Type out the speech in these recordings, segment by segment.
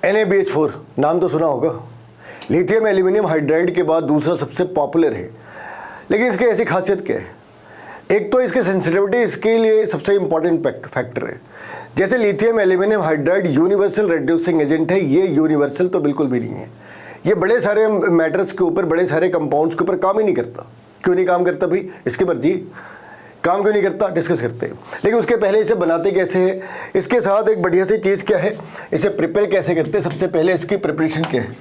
NaBH4 नाम तो सुना होगा। लिथियम एल्यूमिनियम हाइड्राइड के बाद दूसरा सबसे पॉपुलर है, लेकिन इसकी ऐसी खासियत क्या है? एक तो इसकी सेंसिटिविटी इसके लिए सबसे इंपॉर्टेंट फैक्टर है। जैसे lithium aluminium hydride universal reducing agent है, ये यूनिवर्सल तो बिल्कुल भी नहीं है। ये बड़े सारे मैटर्स के ऊपर, बड़े सारे कंपाउंड्स के ऊपर काम ही नहीं करता। क्यों नहीं काम करता भाई? इसकी मर्जी। काम क्यों नहीं करता, डिस्कस करते हैं। लेकिन उसके पहले इसे बनाते कैसे है, इसके साथ एक बढ़िया सी चीज़ क्या है, इसे प्रिपेयर कैसे करते हैं। सबसे पहले इसकी प्रिपरेशन क्या है,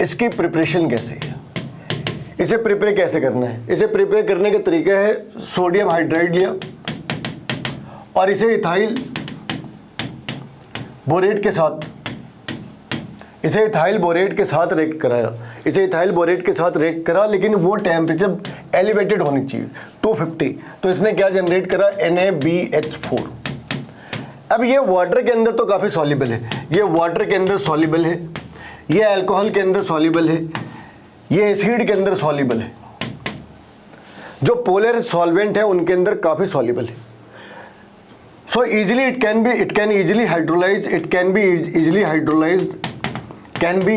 इसकी प्रिपरेशन कैसे है, इसे प्रिपेयर कैसे करना है। इसे प्रिपेयर करने का तरीका है, सोडियम हाइड्राइड लिया और इसे इथाइल बोरेट के साथ, इसे इथाइल बोरेट के साथ रिएक्ट कराया। इसे इथाइल बोरेट के साथ रिएक्ट करा, लेकिन वो टेम्परेचर एलिवेटेड होनी चाहिए 250। तो इसने क्या जनरेट करा, NaBH4। अब ये वाटर के अंदर तो काफ़ी सॉल्युबल है, ये वाटर के अंदर सॉल्युबल है, ये अल्कोहल के अंदर सॉल्युबल है, ये एसिड के अंदर सॉल्युबल है। जो पोलर सॉल्वेंट है उनके अंदर काफ़ी सॉल्युबल है। So easily it can easily hydrolyse, it can be easily hydrolysed, can be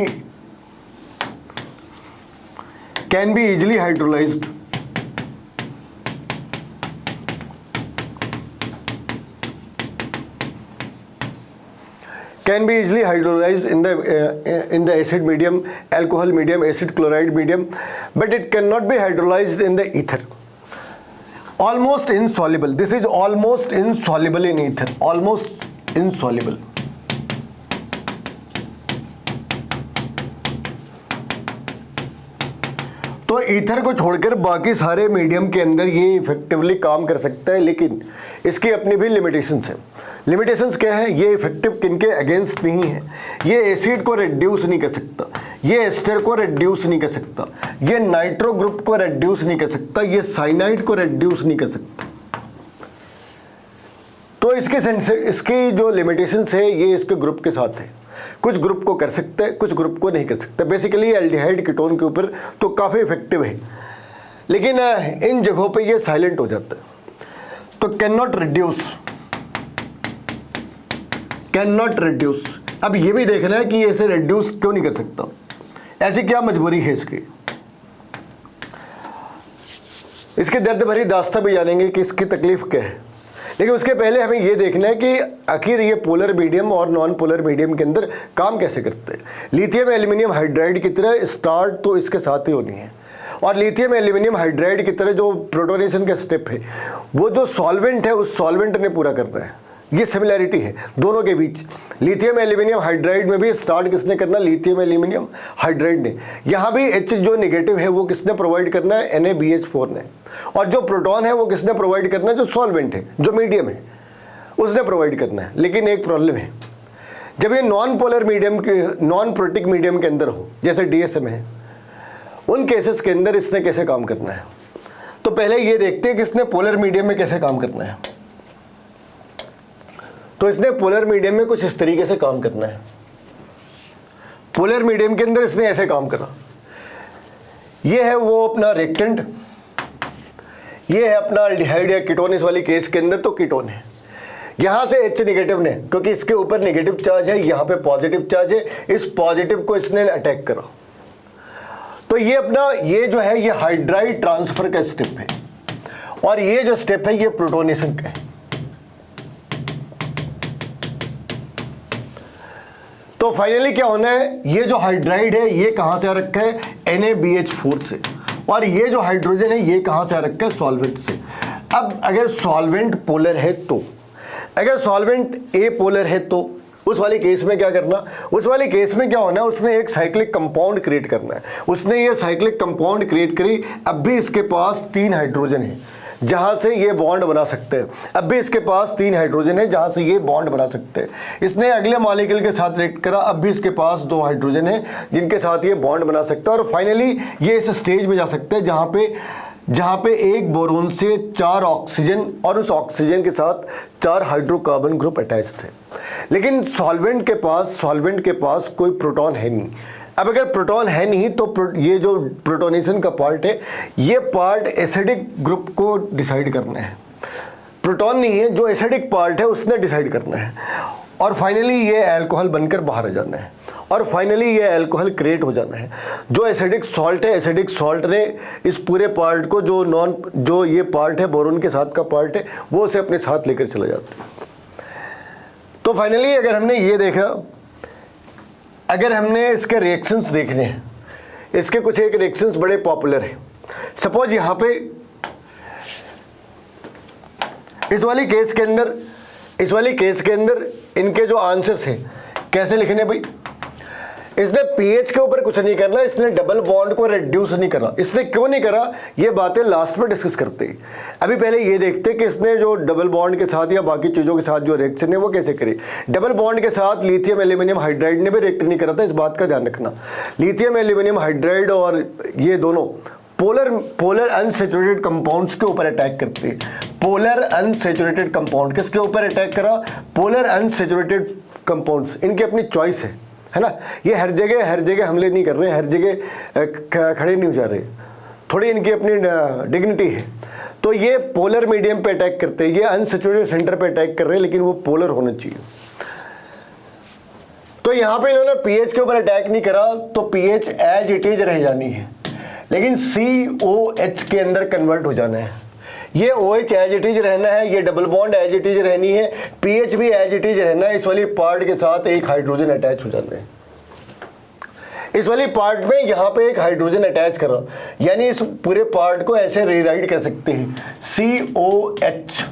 easily hydrolyzed, in the acid medium, alcohol medium, acid chloride medium, but it cannot be hydrolyzed in the ether. Almost insoluble. This is almost insoluble in ether, almost insoluble. तो ether को छोड़कर बाकी सारे medium के अंदर ये effectively काम कर सकता है, लेकिन इसकी अपनी भी लिमिटेशंस है। लिमिटेशंस क्या है? ये इफेक्टिव किनके अगेंस्ट नहीं है। ये एसिड को रिड्यूस नहीं कर सकता, ये एस्टर को रिड्यूस नहीं कर सकता, ये नाइट्रो ग्रुप को रिड्यूस नहीं कर सकता, ये साइनाइड को रिड्यूस नहीं कर सकता। तो इसकी जो लिमिटेशंस है ये इसके ग्रुप के साथ है। कुछ ग्रुप को कर सकते हैं, कुछ ग्रुप को नहीं कर सकते। बेसिकली एल्डिहाइड कीटोन के ऊपर तो काफ़ी इफेक्टिव है, लेकिन इन जगहों पे ये साइलेंट हो जाता है। तो कैन नॉट रिड्यूस। अब ये भी देखना है कि ये इसे रिड्यूस क्यों नहीं कर सकता, ऐसी क्या मजबूरी है इसकी। इसके दर्द भरी दास्तां भी जानेंगे कि इसकी तकलीफ क्या है, लेकिन उसके पहले हमें ये देखना है कि आखिर ये पोलर मीडियम और नॉन पोलर मीडियम के अंदर काम कैसे करते हैं। लिथियम एल्यूमिनियम हाइड्राइड की तरह स्टार्ट तो इसके साथ ही होनी है, और लिथियम एल्यूमिनियम हाइड्राइड की तरह जो प्रोटोनेशन का स्टेप है वो जो सॉल्वेंट है उस सॉल्वेंट ने पूरा करना है। ये सिमिलैरिटी है दोनों के बीच। लिथियम एल्यूमिनियम हाइड्राइड में भी स्टार्ट किसने करना, लिथियम एल्यूमिनियम हाइड्राइड ने। यहाँ भी H जो नेगेटिव है वो किसने प्रोवाइड करना है, NaBH4 ने। और जो प्रोटॉन है वो किसने प्रोवाइड करना है, जो सॉल्वेंट है, जो मीडियम है, उसने प्रोवाइड करना है। लेकिन एक प्रॉब्लम है, जब ये नॉन पोलर मीडियम के, नॉन प्रोटिक मीडियम के अंदर हो, जैसे DSM है, उन केसेस के अंदर इसने कैसे काम करना है। तो पहले ये देखते हैं कि इसने पोलर मीडियम में कैसे काम करना है। तो इसने पोलर मीडियम में कुछ इस तरीके से काम करना है। पोलर मीडियम के अंदर इसने ऐसे काम करा। ये है वो अपना रिएक्टेंट, ये है अपना अल्डिहाइड या कीटोन। इस वाली केस के अंदर तो कीटोन है। यहां से H नेगेटिव ने, क्योंकि इसके ऊपर नेगेटिव चार्ज है, यहां पे पॉजिटिव चार्ज है, इस पॉजिटिव को इसने अटैक करा। तो ये अपना ये जो है ये हाइड्राइड ट्रांसफर का स्टेप है, और ये जो स्टेप है ये प्रोटोनेशन का है। तो फाइनली क्या होना है, ये जो हाइड्राइड है ये कहां से आ रखा है, NaBH4 से, और ये जो हाइड्रोजन है ये कहां से आ रखा है, सॉल्वेंट से। अब अगर सॉल्वेंट पोलर है तो, अगर सॉल्वेंट ए पोलर है तो उस वाली केस में क्या करना, उस वाली केस में क्या होना है, उसने एक साइक्लिक कंपाउंड क्रिएट करना है। उसने ये साइक्लिक कंपाउंड क्रिएट करी। अब भी इसके पास 3 हाइड्रोजन है जहां से ये बॉन्ड बना सकते हैं। अब भी इसके पास 3 हाइड्रोजन है जहां से ये बॉन्ड बना सकते हैं। इसने अगले मॉलिक्यूल के साथ रिएक्ट करा। अब भी इसके पास 2 हाइड्रोजन है जिनके साथ ये बॉन्ड बना सकता है, और फाइनली ये इस स्टेज में जा सकते हैं जहां पे एक बोरोन से 4 ऑक्सीजन और उस ऑक्सीजन के साथ 4 हाइड्रोकार्बन ग्रुप अटैच थे। लेकिन सॉल्वेंट के पास कोई प्रोटॉन है नहीं। अब अगर प्रोटॉन है नहीं तो ये जो प्रोटोनेशन का पार्ट है ये पार्ट एसिडिक ग्रुप को डिसाइड करना है। प्रोटॉन नहीं है, जो एसिडिक पार्ट है उसने डिसाइड करना है। और फाइनली ये अल्कोहल बनकर बाहर आ जाना है, और फाइनली ये अल्कोहल क्रिएट हो जाना है। जो एसिडिक सॉल्ट है, एसिडिक सॉल्ट ने इस पूरे पार्ट को, जो ये पार्ट है बोरोन के साथ का पार्ट है, वो उसे अपने साथ लेकर चला जाता है। तो फाइनली अगर हमने ये देखा, अगर हमने इसके रिएक्शंस देखने हैं, इसके कुछ एक रिएक्शंस बड़े पॉपुलर हैं। सपोज यहाँ पे इस वाली केस के अंदर इनके जो आंसर्स हैं कैसे लिखने भाई, इसने पीएच के ऊपर कुछ नहीं करना, इसने डबल बॉन्ड को रिड्यूस नहीं करा। इसने क्यों नहीं करा, ये बातें लास्ट में डिस्कस करते हैं। अभी पहले ये देखते कि इसने जो डबल बॉन्ड के साथ या बाकी चीज़ों के साथ जो रिएक्शन है वो कैसे करी। डबल बॉन्ड के साथ लिथियम एल्यूमिनियम हाइड्राइड ने भी रिएक्ट नहीं करा था, इस बात का ध्यान रखना। लिथियम एल्यूमिनियम हाइड्राइड और ये दोनों पोलर अनसैचुरेटेड कंपाउंड्स के ऊपर अटैक करते हैं। पोलर अनसैचुरेटेड कंपाउंड किसके ऊपर अटैक करा, पोलर अनसैचुरेटेड कंपाउंड्स। इनकी अपनी चॉइस है ना, ये हर जगह हमले नहीं कर रहे, हर जगह खड़े नहीं हो जा रहे, थोड़ी इनकी अपनी डिग्निटी है। तो ये पोलर मीडियम पे अटैक करते हैं, ये अनसैचुरेटेड सेंटर पे अटैक कर रहे हैं, लेकिन वो पोलर होना चाहिए। तो यहाँ पे इन्होंने पीएच के ऊपर अटैक नहीं करा, तो पीएच एज इट इज रह जानी है, लेकिन COH के अंदर कन्वर्ट हो जाना है। ये OH एज इट इज रहना है, ये double bond as it is रहनी है, पीएच भी एज इट इज रहना है। इस वाली पार्ट के साथ एक हाइड्रोजन अटैच हो जाना है। इस वाली पार्ट में यहाँ पे एक हाइड्रोजन अटैच करो, यानी इस पूरे पार्ट को ऐसे रीराइट कर सकते हैं, COH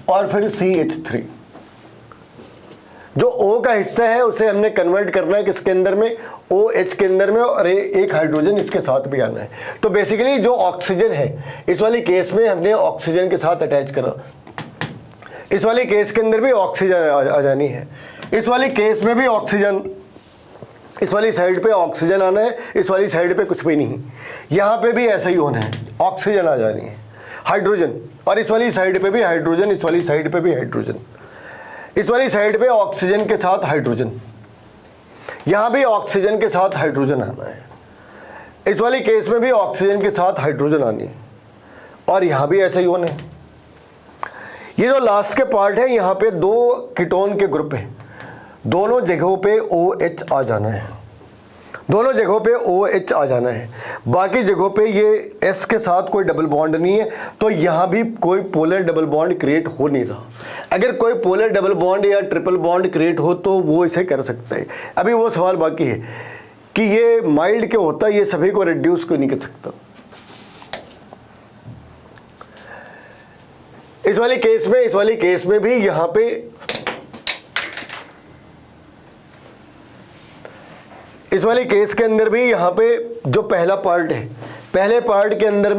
और फिर CH3। जो O का हिस्सा है उसे हमने कन्वर्ट करना है किसके अंदर में, OH के अंदर में, और एक हाइड्रोजन इसके साथ भी आना है। तो बेसिकली जो ऑक्सीजन है इस वाली केस में हमने ऑक्सीजन के साथ अटैच करा, इस वाली केस के अंदर भी ऑक्सीजन आ जानी है, इस वाली केस में भी ऑक्सीजन, इस वाली साइड पे ऑक्सीजन आना है, इस वाली साइड पे कुछ भी नहीं। यहाँ पे भी ऐसा ही होना है, ऑक्सीजन आ जानी है, हाइड्रोजन, और इस वाली साइड पे भी हाइड्रोजन, इस वाली साइड पे भी हाइड्रोजन, इस वाली साइड पे ऑक्सीजन के साथ हाइड्रोजन, यहाँ भी ऑक्सीजन के साथ हाइड्रोजन आना है, इस वाली केस में भी ऑक्सीजन के साथ हाइड्रोजन आनी है, और यहाँ भी ऐसा ही होना है। ये जो लास्ट के पार्ट है, यहाँ पे 2 कीटोन के ग्रुप है, दोनों जगहों पे OH आ जाना है, दोनों जगहों पे OH आ जाना है। बाकी जगहों पे ये S के साथ कोई डबल बॉन्ड नहीं है, तो यहाँ भी कोई पोलर डबल बॉन्ड क्रिएट हो नहीं रहा। अगर कोई पोलर डबल बॉन्ड या ट्रिपल बॉन्ड क्रिएट हो तो वो इसे कर सकता है। अभी वो सवाल बाकी है कि ये माइल्ड क्यों होता है, ये सभी को रिड्यूस क्यों नहीं कर सकता। इस वाली केस में भी यहाँ पे इस वाली केस के अंदर भी यहाँ पे जो पहला पार्ट है, पहले पार्ट के अंदर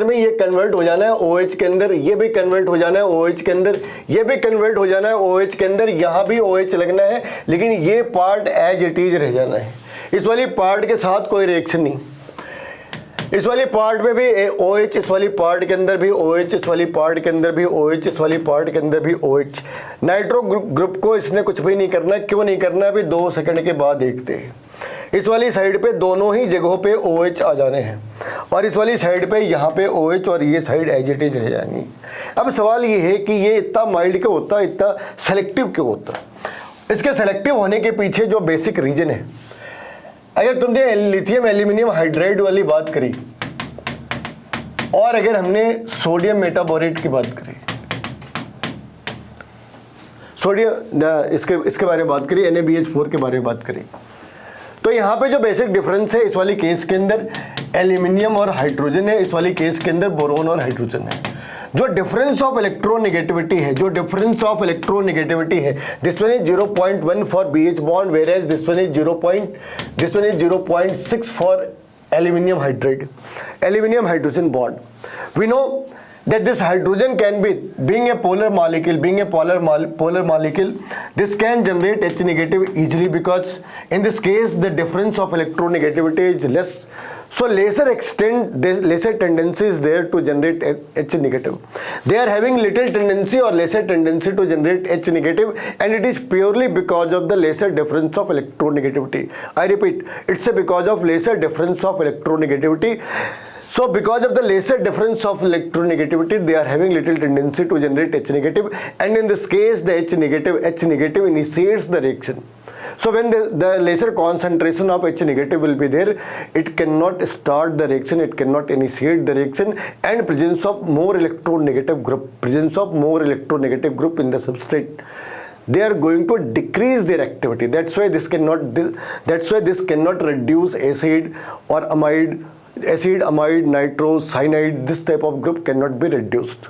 में ये कन्वर्ट हो जाना है OH के अंदर, ये भी कन्वर्ट हो जाना है OH के अंदर, ये भी कन्वर्ट हो जाना है OH के अंदर, यहाँ भी OH लगना है, लेकिन ये पार्ट एज इट इज रह जाना है। इस वाली पार्ट के साथ कोई रिएक्शन नहीं, इस वाली पार्ट में भी OH, इस वाली पार्ट के अंदर भी OH, इस वाली पार्ट के अंदर भी OH, इस वाली पार्ट के अंदर भी OH। नाइट्रो ग्रुप को इसने कुछ भी नहीं करना, क्यों नहीं करना अभी 2 सेकंड के बाद देखते हैं। इस वाली साइड पे दोनों ही जगहों पे OH आ जाने हैं, और इस वाली साइड पे यहाँ पे OH, और ये साइड एज इट इज रह जानी। अब सवाल ये है कि ये इतना माइल्ड क्यों होता, इतना सेलेक्टिव क्यों होता। इसके सेलेक्टिव होने के पीछे जो बेसिक रीजन है, अगर तुमने लिथियम एल्यूमिनियम हाइड्राइड वाली बात करी और अगर हमने सोडियम मेटाबोरेट की बात करी, इसके बारे में बात करी, NaBH4 के बारे में बात करी, तो यहाँ पे जो बेसिक डिफरेंस है, इस वाली केस के अंदर एल्यूमिनियम और हाइड्रोजन है, इस वाली केस के अंदर बोरोन और हाइड्रोजन है। जो डिफरेंस ऑफ इलेक्ट्रोनेगेटिविटी है, this one is 0.1 for BH bond, whereas this one is 0.6 for aluminium hydrogen bond. We know that this hydrogen can be, being a polar molecule, this can generate H negative easily, because in this case the difference of electronegativity is less, so lesser tendency is there to generate H negative. They are having little tendency or lesser tendency to generate H negative, and it is purely because of the lesser difference of electronegativity. I repeat, it's because of lesser difference of electronegativity. So because of the lesser difference of electronegativity, they are having little tendency to generate H negative, and in this case the H negative initiates the reaction. So when the lesser concentration of H negative will be there, it cannot start the reaction, it cannot initiate the reaction, and presence of more electronegative group in the substrate, they are going to decrease their activity. That's why this cannot reduce acid or amide, nitro, cyanide. This type of group cannot be reduced.